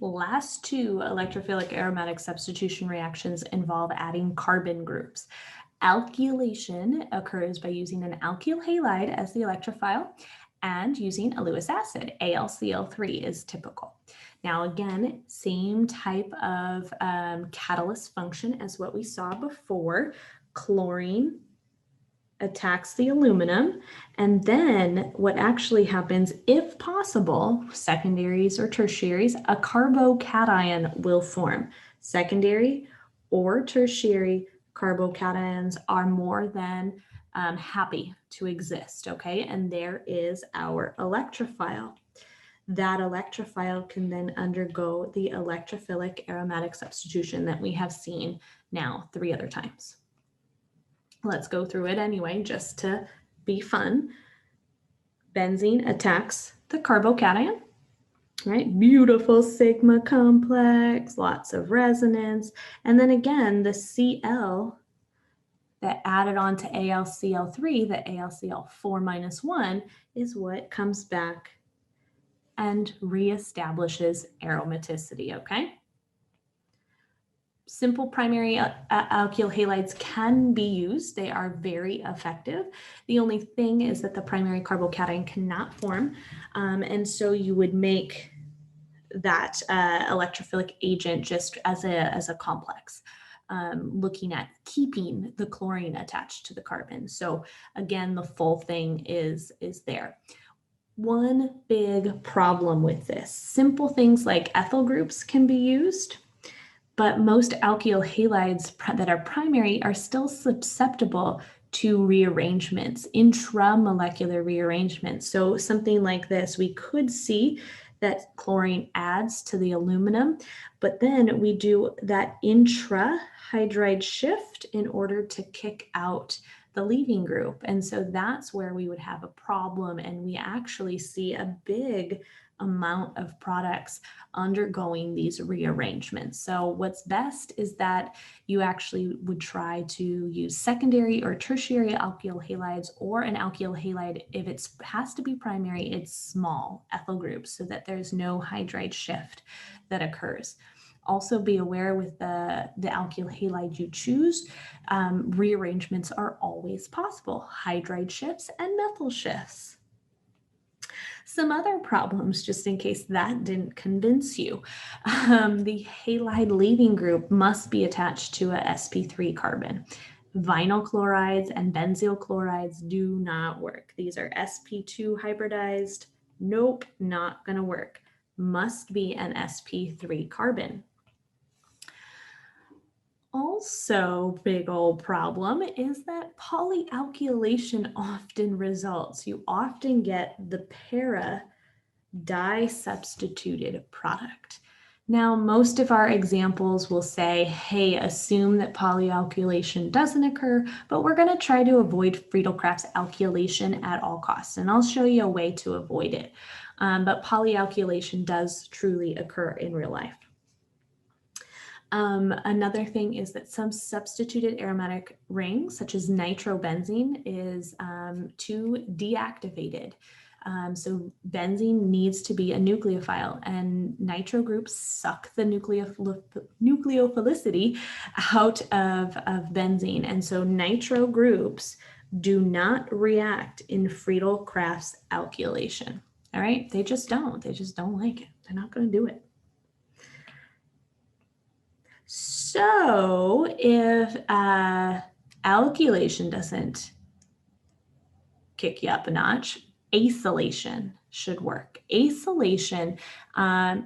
Last two electrophilic aromatic substitution reactions involve adding carbon groups. Alkylation occurs by using an alkyl halide as the electrophile and using a Lewis acid. AlCl3 is typical. Now, again, same type of catalyst function as what we saw before. Chlorine attacks the aluminum, and then what actually happens, if possible, secondaries or tertiaries, a carbocation will form. Secondary or tertiary carbocations are more than happy to exist, okay? And there is our electrophile. That electrophile can then undergo the electrophilic aromatic substitution that we have seen now 3 other times. Let's go through it anyway, just to be fun. Benzene attacks the carbocation, right? Beautiful sigma complex, lots of resonance. And then again, the Cl that added on to AlCl3, the AlCl4 minus 1, is what comes back and reestablishes aromaticity, okay? Simple primary alkyl halides can be used. They are very effective. The only thing is that the primary carbocation cannot form. And so you would make that electrophilic agent just as a complex, looking at keeping the chlorine attached to the carbon. So again, the full thing is there. One big problem with this, simple things like ethyl groups can be used, but most alkyl halides that are primary are still susceptible to rearrangements, intramolecular rearrangements. So something like this, we could see that chlorine adds to the aluminum, but then we do that intrahydride shift in order to kick out the leaving group. And so that's where we would have a problem, and we actually see a big amount of products undergoing these rearrangements. So what's best is that you actually would try to use secondary or tertiary alkyl halides, or an alkyl halide. If it has to be primary, it's small ethyl groups so that there's no hydride shift that occurs. Also be aware with the alkyl halide you choose, rearrangements are always possible, hydride shifts and methyl shifts. Some other problems, just in case that didn't convince you. The halide leaving group must be attached to a sp3 carbon. Vinyl chlorides and benzyl chlorides do not work. These are sp2 hybridized. Nope, not going to work. Must be an sp3 carbon. Also, big old problem is that polyalkylation often results. You often get the para di-substituted product. Now, most of our examples will say, hey, assume that polyalkylation doesn't occur, but we're going to try to avoid Friedel-Crafts alkylation at all costs. And I'll show you a way to avoid it. But polyalkylation does truly occur in real life. Another thing is that some substituted aromatic rings, such as nitrobenzene, is too deactivated. So benzene needs to be a nucleophile, and nitro groups suck the nucleophilicity out of benzene. And so nitro groups do not react in Friedel-Crafts alkylation. All right, they just don't like it. They're not going to do it. So if alkylation doesn't kick you up a notch, acylation should work. Acylation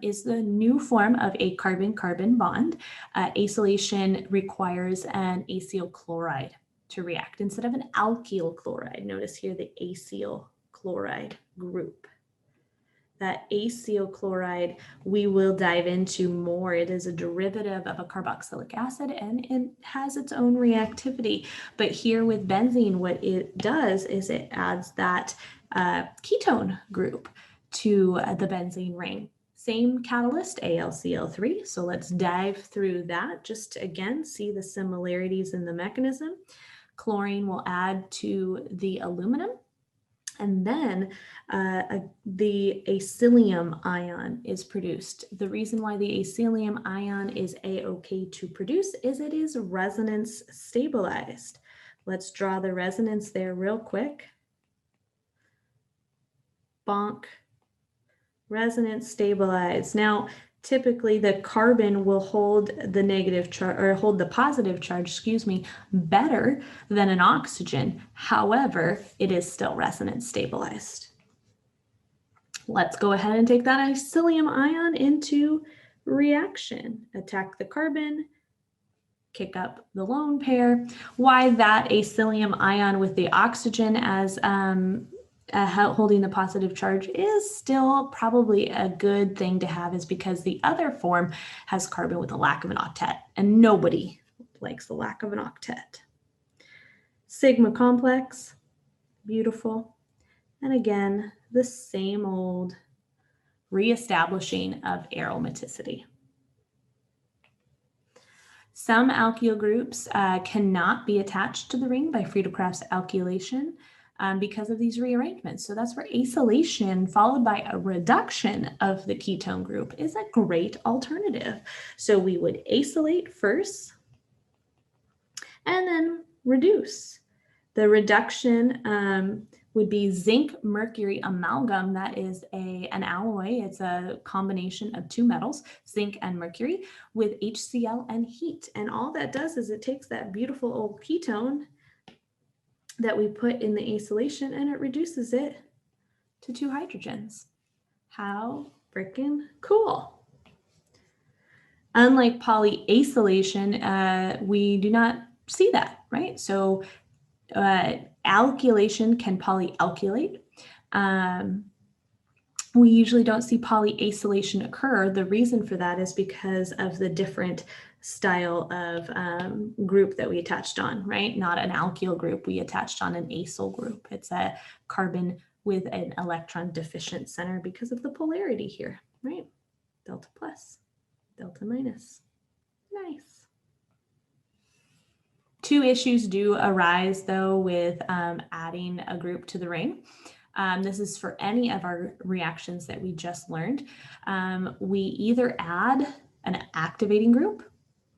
is the new form of a carbon-carbon bond. Acylation requires an acyl chloride to react instead of an alkyl chloride. Notice here the acyl chloride group. That acyl chloride we will dive into more. It is a derivative of a carboxylic acid, and it has its own reactivity. But here with benzene, what it does is it adds that ketone group to the benzene ring. Same catalyst, AlCl3. So let's dive through that just to, again, see the similarities in the mechanism. Chlorine will add to the aluminum, And then the acylium ion is produced. The reason why the acylium ion is A-OK to produce is it is resonance stabilized. Let's draw the resonance there real quick. Bonk. Resonance stabilized. Now, typically the carbon will hold the negative charge or hold the positive charge, excuse me, better than an oxygen. However, it is still resonance stabilized. Let's go ahead and take that acylium ion into reaction. Attack the carbon, kick up the lone pair. Why that acylium ion with the oxygen as holding the positive charge is still probably a good thing to have is because the other form has carbon with a lack of an octet, and nobody likes the lack of an octet. Sigma complex, beautiful. And again, the same old reestablishing of aromaticity. Some alkyl groups cannot be attached to the ring by Friedel-Crafts alkylation because of these rearrangements. So that's where acylation followed by a reduction of the ketone group is a great alternative. So we would acylate first and then reduce. The reduction would be zinc mercury amalgam. That is an alloy. It's a combination of two metals, zinc and mercury, with HCl and heat. And all that does is it takes that beautiful old ketone that we put in the acylation and it reduces it to 2 hydrogens. How freaking cool. Unlike polyacylation, we do not see that, right? So alkylation can polyalkylate. We usually don't see polyacylation occur. The reason for that is because of the different style of group that we attached on, right? Not an alkyl group, we attached on an acyl group. It's a carbon with an electron deficient center because of the polarity here, right? Delta plus, delta minus. Nice. 2 issues do arise though with adding a group to the ring. This is for any of our reactions that we just learned. We either add an activating group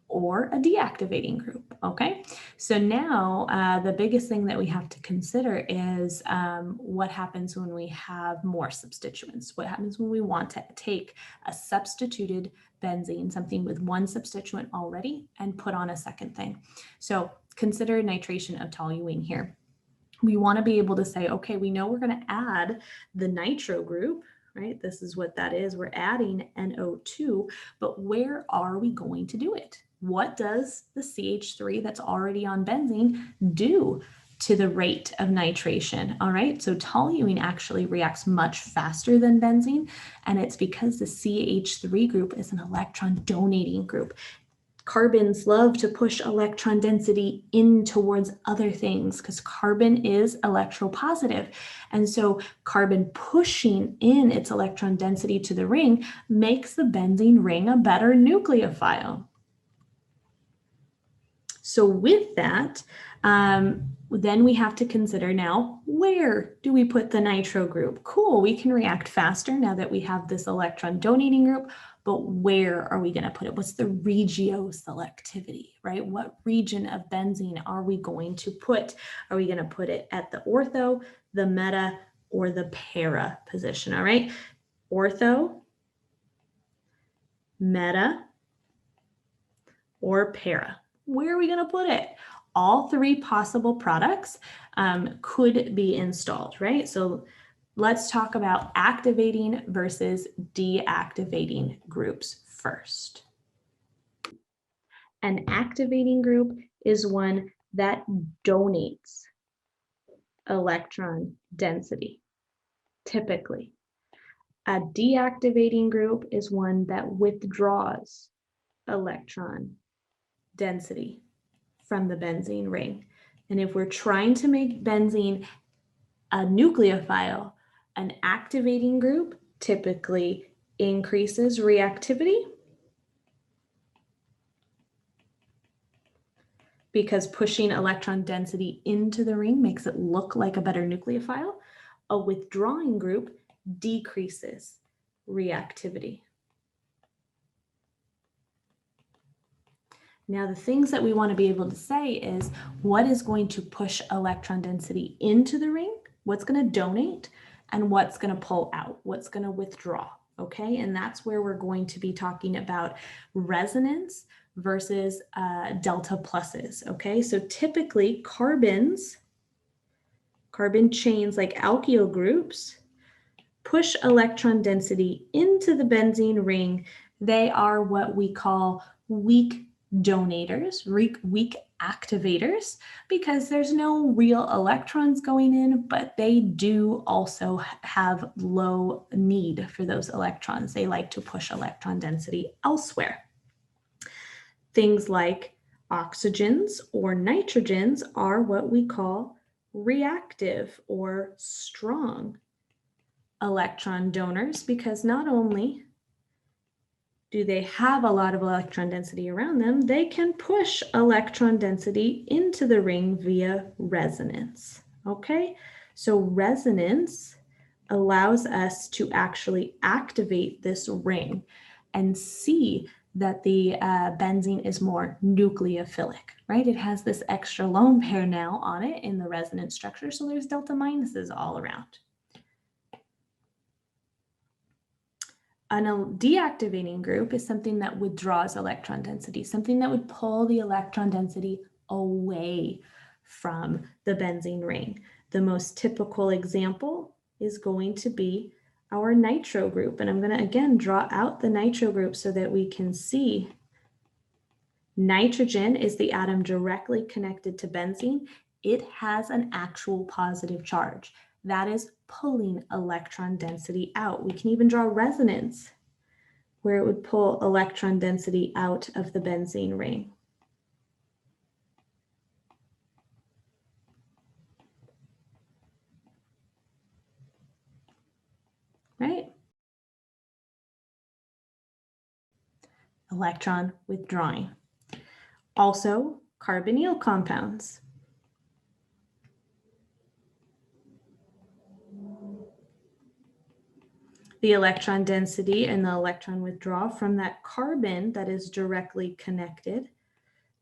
or a deactivating group, okay? So now the biggest thing that we have to consider is what happens when we have more substituents. What happens when we want to take a substituted benzene, something with one substituent already, and put on a second thing. So consider nitration of toluene here. We want to be able to say, okay, we know we're going to add the nitro group, right? This is what that is. We're adding NO2, but where are we going to do it? What does the CH3 that's already on benzene do to the rate of nitration? All right, so toluene actually reacts much faster than benzene, and it's because the CH3 group is an electron donating group. Carbons love to push electron density in towards other things because carbon is electropositive. And so carbon pushing in its electron density to the ring makes the benzene ring a better nucleophile. So with that, then we have to consider now, where do we put the nitro group? Cool, we can react faster now that we have this electron donating group, but where are we going to put it? What's the regioselectivity, right? What region of benzene are we going to put? Are we going to put it at the ortho, the meta, or the para position, all right? Ortho, meta, or para. Where are we going to put it? All 3 possible products could be installed, right? So let's talk about activating versus deactivating groups first. An activating group is one that donates electron density, typically. A deactivating group is one that withdraws electron density from the benzene ring. And if we're trying to make benzene a nucleophile, an activating group typically increases reactivity because pushing electron density into the ring makes it look like a better nucleophile. A withdrawing group decreases reactivity. Now, the things that we want to be able to say is what is going to push electron density into the ring, what's going to donate, and what's going to pull out, what's going to withdraw, okay? And that's where we're going to be talking about resonance versus delta pluses, okay? So typically carbon chains like alkyl groups push electron density into the benzene ring. They are what we call weak donators, weak activators, because there's no real electrons going in, but they do also have low need for those electrons. They like to push electron density elsewhere. Things like oxygens or nitrogens are what we call reactive or strong electron donors, because not only do they have a lot of electron density around them, they can push electron density into the ring via resonance, okay? So resonance allows us to actually activate this ring and see that the benzene is more nucleophilic, right? It has this extra lone pair now on it in the resonance structure, so there's delta minuses all around. A deactivating group is something that withdraws electron density, something that would pull the electron density away from the benzene ring. The most typical example is going to be our nitro group. And I'm going to, again, draw out the nitro group so that we can see nitrogen is the atom directly connected to benzene. It has an actual positive charge. That is pulling electron density out. We can even draw resonance where it would pull electron density out of the benzene ring. Right? Electron withdrawing. Also, carbonyl compounds. The electron density and the electron withdrawal from that carbon that is directly connected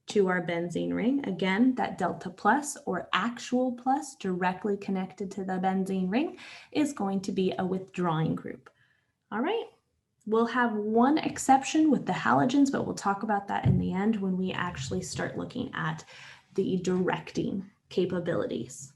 to our benzene ring. Again, that delta plus or actual plus directly connected to the benzene ring is going to be a withdrawing group. All right. We'll have one exception with the halogens, but we'll talk about that in the end when we actually start looking at the directing capabilities.